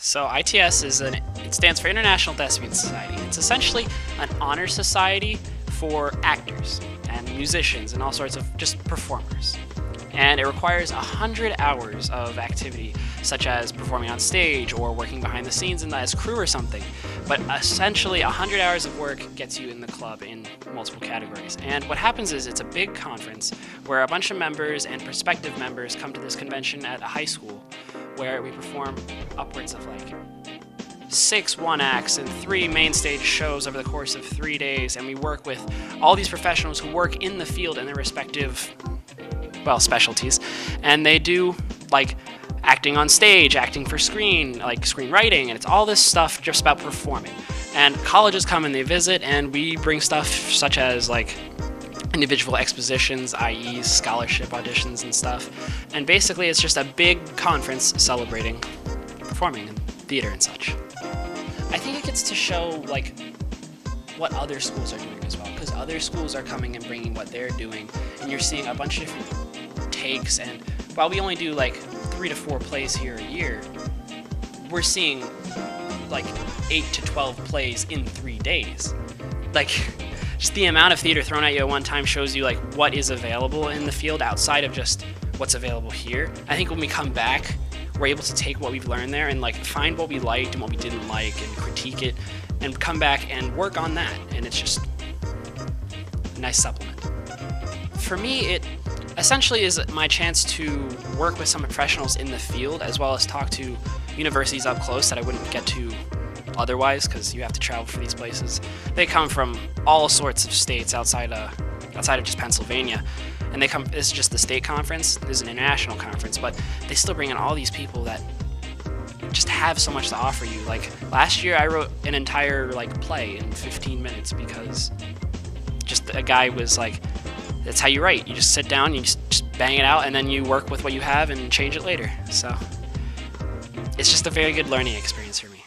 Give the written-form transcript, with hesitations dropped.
So ITS it stands for International Thespian Society. It's essentially an honor society for actors and musicians and all sorts of just performers. And it requires 100 hours of activity, such as performing on stage or working behind the scenes as crew or something. But essentially 100 hours of work gets you in the club in multiple categories. And what happens is it's a big conference where a bunch of members and prospective members come to this convention at a high school where we perform upwards of like 6 one-acts and 3 main stage shows over the course of 3 days, and we work with all these professionals who work in the field in their respective, well, specialties, and they do like acting on stage, acting for screen, like screenwriting, and it's all this stuff just about performing. And colleges come and they visit, and we bring stuff such as like individual expositions, i.e. scholarship auditions and stuff. And basically it's just a big conference celebrating performing and theater and such. I think it gets to show like what other schools are doing as well, because other schools are coming and bringing what they're doing, and you're seeing a bunch of different takes. And while we only do like 3 to 4 plays here a year, we're seeing like 8 to 12 plays in 3 days. Like, just the amount of theater thrown at you at one time shows you like what is available in the field outside of just what's available here. I think when we come back, we're able to take what we've learned there and like find what we liked and what we didn't like and critique it and come back and work on that. And it's just a nice supplement. For me, it essentially is my chance to work with some professionals in the field, as well as talk to universities up close that I wouldn't get to otherwise, because you have to travel for these places. They come from all sorts of states outside of just Pennsylvania, and they come. This is just the state conference. This is an international conference, but they still bring in all these people that just have so much to offer you. Like last year, I wrote an entire like play in 15 minutes because just a guy was like, "That's how you write. You just sit down, you just bang it out, and then you work with what you have and change it later." So it's just a very good learning experience for me.